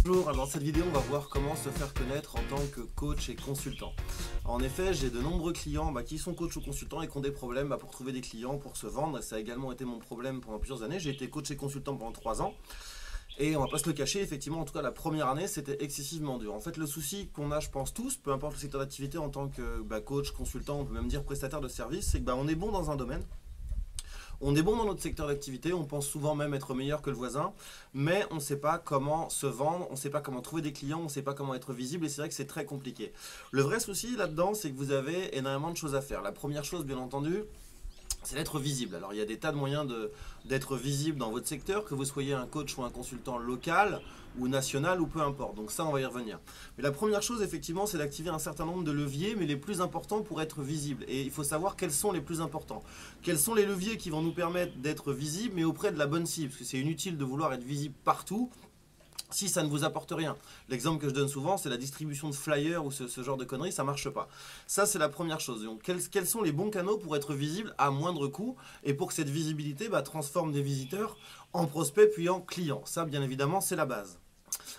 Bonjour, dans cette vidéo on va voir comment se faire connaître en tant que coach et consultant. En effet, j'ai de nombreux clients qui sont coachs ou consultants et qui ont des problèmes pour trouver des clients, pour se vendre. Et ça a également été mon problème pendant plusieurs années. J'ai été coach et consultant pendant 3 ans. Et on va pas se le cacher, effectivement, en tout cas la première année, c'était excessivement dur. En fait, le souci qu'on a, je pense tous, peu importe le secteur d'activité en tant que coach, consultant, on peut même dire prestataire de service, c'est que on est bon dans un domaine. On est bon dans notre secteur d'activité, on pense souvent même être meilleur que le voisin, mais on ne sait pas comment se vendre, on ne sait pas comment trouver des clients, on ne sait pas comment être visible et c'est vrai que c'est très compliqué. Le vrai souci là-dedans, c'est que vous avez énormément de choses à faire. La première chose, bien entendu, c'est d'être visible. Alors il y a des tas de moyens d'être visible dans votre secteur, que vous soyez un coach ou un consultant local ou national ou peu importe. Donc ça, on va y revenir. Mais la première chose, effectivement, c'est d'activer un certain nombre de leviers, mais les plus importants pour être visible. Et il faut savoir quels sont les plus importants. Quels sont les leviers qui vont nous permettre d'être visible, mais auprès de la bonne cible. Parce que c'est inutile de vouloir être visible partout si ça ne vous apporte rien. L'exemple que je donne souvent, c'est la distribution de flyers ou ce genre de conneries, ça ne marche pas. Ça, c'est la première chose. Donc, quels sont les bons canaux pour être visible à moindre coût et pour que cette visibilité transforme des visiteurs en prospects puis en clients. Ça, bien évidemment, c'est la base.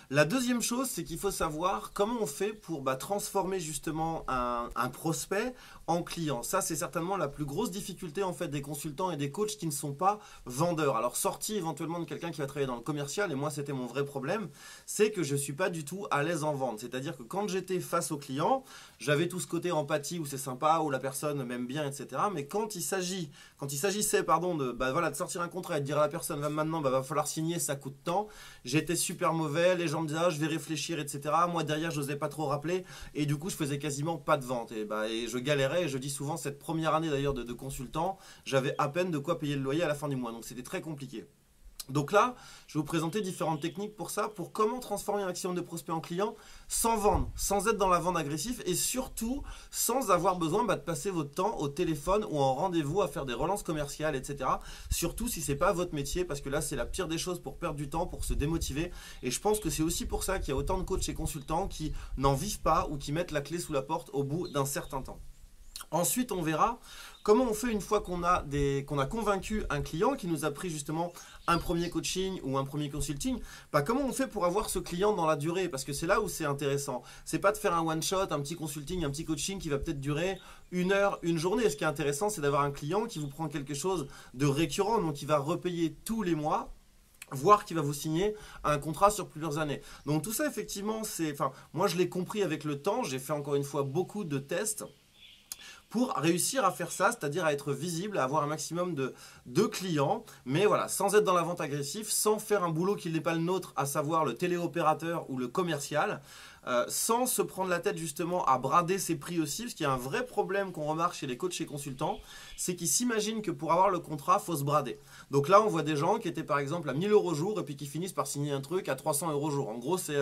La deuxième chose, c'est qu'il faut savoir comment on fait pour transformer justement un prospect en client. Ça, c'est certainement la plus grosse difficulté en fait des consultants et des coachs qui ne sont pas vendeurs. Alors, sorti éventuellement de quelqu'un qui va travailler dans le commercial, et moi, c'était mon vrai problème, c'est que je ne suis pas du tout à l'aise en vente. C'est-à-dire que quand j'étais face au client, j'avais tout ce côté empathie où c'est sympa, où la personne m'aime bien, etc. Mais quand il s'agissait de sortir un contrat et de dire à la personne, maintenant, va falloir signer, ça coûte tant, j'étais super mauvais, les gens me disaient, je vais réfléchir, etc. Moi, derrière, je n'osais pas trop rappeler, et du coup, je faisais quasiment pas de vente. Et je galérais, et je dis souvent, cette première année d'ailleurs de consultant, j'avais à peine de quoi payer le loyer à la fin du mois. Donc, c'était très compliqué. Donc là, je vais vous présenter différentes techniques pour ça, pour comment transformer un maximum de prospects en clients sans vendre, sans être dans la vente agressive et surtout sans avoir besoin de passer votre temps au téléphone ou en rendez-vous à faire des relances commerciales, etc. Surtout si ce n'est pas votre métier, parce que là, c'est la pire des choses pour perdre du temps, pour se démotiver. Et je pense que c'est aussi pour ça qu'il y a autant de coachs et consultants qui n'en vivent pas ou qui mettent la clé sous la porte au bout d'un certain temps. Ensuite, on verra comment on fait une fois qu'on a convaincu un client qui nous a pris justement un premier coaching ou un premier consulting. Comment on fait pour avoir ce client dans la durée? Parce que c'est là où c'est intéressant. C'est pas de faire un one shot, un petit consulting, un petit coaching qui va peut-être durer 1 heure, une journée. Ce qui est intéressant, c'est d'avoir un client qui vous prend quelque chose de récurrent, donc qui va repayer tous les mois, voire qui va vous signer un contrat sur plusieurs années. Donc tout ça, effectivement, moi je l'ai compris avec le temps. J'ai fait encore une fois beaucoup de tests pour réussir à faire ça, c'est-à-dire à être visible, à avoir un maximum de clients, mais voilà, sans être dans la vente agressive, sans faire un boulot qui n'est pas le nôtre, à savoir le téléopérateur ou le commercial, sans se prendre la tête justement à brader ses prix aussi, parce qu'il y a un vrai problème qu'on remarque chez les coachs et consultants, c'est qu'ils s'imaginent que pour avoir le contrat, il faut se brader. Donc là, on voit des gens qui étaient par exemple à 1000 € jour et puis qui finissent par signer un truc à 300 € jour. En gros, c'est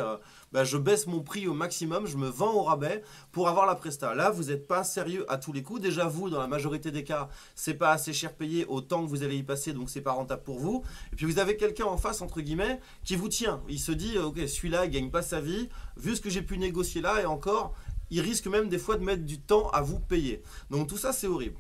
je baisse mon prix au maximum, je me vends au rabais pour avoir la presta. Là, vous n'êtes pas sérieux à tous les coups. Déjà, vous, dans la majorité des cas, c'est pas assez cher payé au temps que vous allez y passer, donc c'est pas rentable pour vous. Et puis vous avez quelqu'un en face, entre guillemets, qui vous tient. Il se dit, ok, celui-là, il gagne pas sa vie, vu ce que j'ai pu négocier là, et encore, il risque même des fois de mettre du temps à vous payer. Donc tout ça, c'est horrible.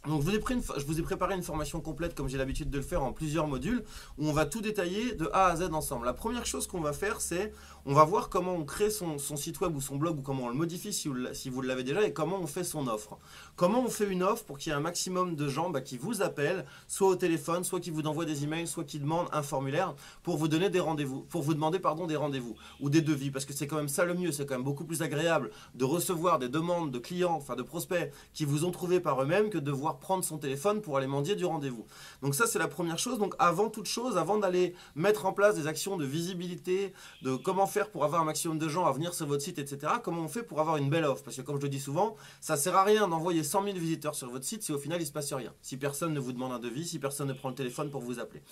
Donc je vous ai préparé une formation complète comme j'ai l'habitude de le faire en plusieurs modules où on va tout détailler de A à Z ensemble. La première chose qu'on va faire, c'est on va voir comment on crée son site web ou son blog ou comment on le modifie si vous l'avez déjà et comment on fait son offre. Comment on fait une offre pour qu'il y ait un maximum de gens qui vous appellent, soit au téléphone, soit qui vous envoient des emails, soit qui demandent un formulaire pour vous donner des rendez-vous, pour vous demander des rendez-vous ou des devis, parce que c'est quand même ça le mieux, c'est quand même beaucoup plus agréable de recevoir des demandes de clients, enfin de prospects qui vous ont trouvé par eux-mêmes que de devoir prendre son téléphone pour aller mendier du rendez-vous. Donc ça, c'est la première chose. Donc avant toute chose, avant d'aller mettre en place des actions de visibilité, de comment faire pour avoir un maximum de gens à venir sur votre site, etc., comment on fait pour avoir une belle offre? Parce que comme je le dis souvent, ça sert à rien d'envoyer 100 000 visiteurs sur votre site si au final il ne se passe rien. Si personne ne vous demande un devis, si personne ne prend le téléphone pour vous appeler.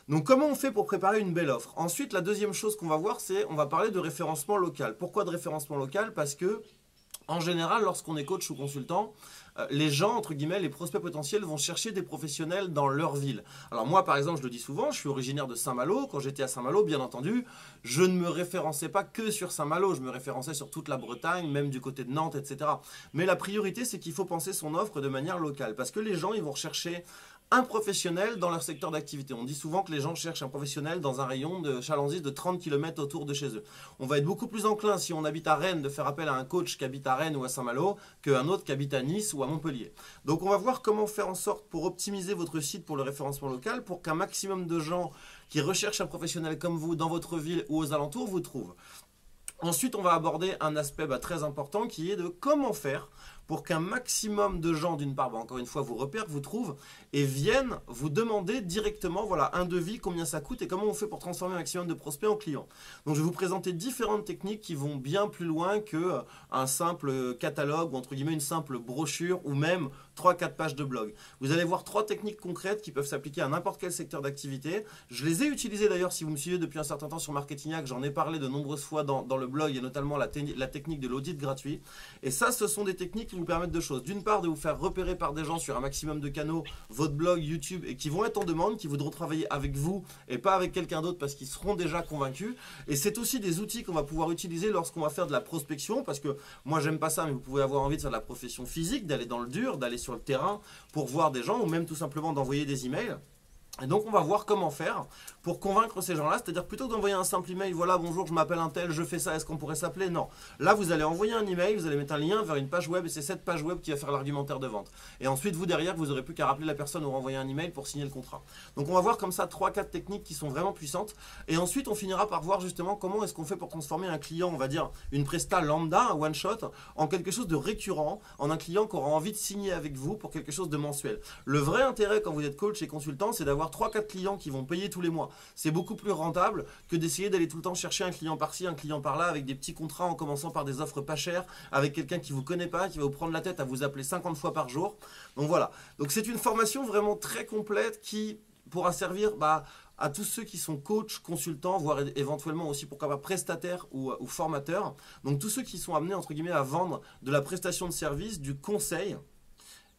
Donc comment on fait pour préparer une belle offre? Ensuite, la deuxième chose qu'on va voir, c'est on va parler de référencement local. Pourquoi de référencement local? Parce que en général, lorsqu'on est coach ou consultant, les gens, entre guillemets, les prospects potentiels vont chercher des professionnels dans leur ville. Alors moi, par exemple, je le dis souvent, je suis originaire de Saint-Malo. Quand j'étais à Saint-Malo, bien entendu, je ne me référençais pas que sur Saint-Malo. Je me référençais sur toute la Bretagne, même du côté de Nantes, etc. Mais la priorité, c'est qu'il faut penser son offre de manière locale. Parce que les gens, ils vont rechercher un professionnel dans leur secteur d'activité. On dit souvent que les gens cherchent un professionnel dans un rayon de chalandise de 30 km autour de chez eux. On va être beaucoup plus enclin, si on habite à Rennes, de faire appel à un coach qui habite à Rennes ou à Saint-Malo qu'un autre qui habite à Nice ou à Montpellier. Donc on va voir comment faire en sorte pour optimiser votre site pour le référencement local, pour qu'un maximum de gens qui recherchent un professionnel comme vous dans votre ville ou aux alentours vous trouvent. Ensuite, on va aborder un aspect très important qui est de comment faire pour qu'un maximum de gens, d'une part, encore une fois, vous repèrent, vous trouvent et viennent vous demander directement voilà, un devis, combien ça coûte et comment on fait pour transformer un maximum de prospects en clients. Donc, je vais vous présenter différentes techniques qui vont bien plus loin qu'un simple catalogue ou entre guillemets une simple brochure ou même 3-4 pages de blog. Vous allez voir 3 techniques concrètes qui peuvent s'appliquer à n'importe quel secteur d'activité. Je les ai utilisées d'ailleurs, si vous me suivez depuis un certain temps sur Marketingnac, j'en ai parlé de nombreuses fois dans le blog et notamment la technique de l'audit gratuit. Et ça, ce sont des techniques qui vous permettent deux choses. D'une part, de vous faire repérer par des gens sur un maximum de canaux, votre blog, YouTube, et qui vont être en demande, qui voudront travailler avec vous et pas avec quelqu'un d'autre parce qu'ils seront déjà convaincus. Et c'est aussi des outils qu'on va pouvoir utiliser lorsqu'on va faire de la prospection, parce que moi, j'aime pas ça, mais vous pouvez avoir envie de faire de la profession physique, d'aller dans le dur, d'aller sur le terrain pour voir des gens ou même tout simplement d'envoyer des emails. Et donc on va voir comment faire pour convaincre ces gens-là, c'est-à-dire plutôt que d'envoyer un simple email, voilà bonjour je m'appelle un tel, je fais ça, est-ce qu'on pourrait s'appeler? Non. Là vous allez envoyer un email, vous allez mettre un lien vers une page web et c'est cette page web qui va faire l'argumentaire de vente. Et ensuite vous derrière vous n'aurez plus qu'à rappeler la personne ou renvoyer un email pour signer le contrat. Donc on va voir comme ça 3-4 techniques qui sont vraiment puissantes et ensuite on finira par voir justement comment est-ce qu'on fait pour transformer un client, on va dire une presta lambda, un one shot, en quelque chose de récurrent, en un client qui aura envie de signer avec vous pour quelque chose de mensuel. Le vrai intérêt quand vous êtes coach et consultant, c'est d'avoir 3-4 clients qui vont payer tous les mois. C'est beaucoup plus rentable que d'essayer d'aller tout le temps chercher un client par-ci, un client par-là avec des petits contrats en commençant par des offres pas chères, avec quelqu'un qui ne vous connaît pas, qui va vous prendre la tête à vous appeler 50 fois par jour. Donc voilà. Donc c'est une formation vraiment très complète qui pourra servir à tous ceux qui sont coachs, consultants, voire éventuellement aussi pourquoi pas prestataires ou formateurs. Donc tous ceux qui sont amenés entre guillemets à vendre de la prestation de service, du conseil.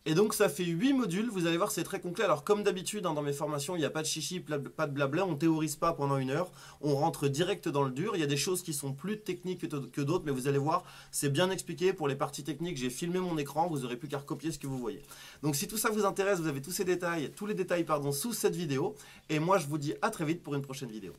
Et donc ça fait 8 modules, vous allez voir c'est très complet. Alors comme d'habitude dans mes formations il n'y a pas de chichi, pas de blabla, on ne théorise pas pendant 1 heure, on rentre direct dans le dur. Il y a des choses qui sont plus techniques que d'autres, mais vous allez voir c'est bien expliqué. Pour les parties techniques j'ai filmé mon écran, vous n'aurez plus qu'à recopier ce que vous voyez. Donc si tout ça vous intéresse, vous avez tous les détails sous cette vidéo. Et moi je vous dis à très vite pour une prochaine vidéo.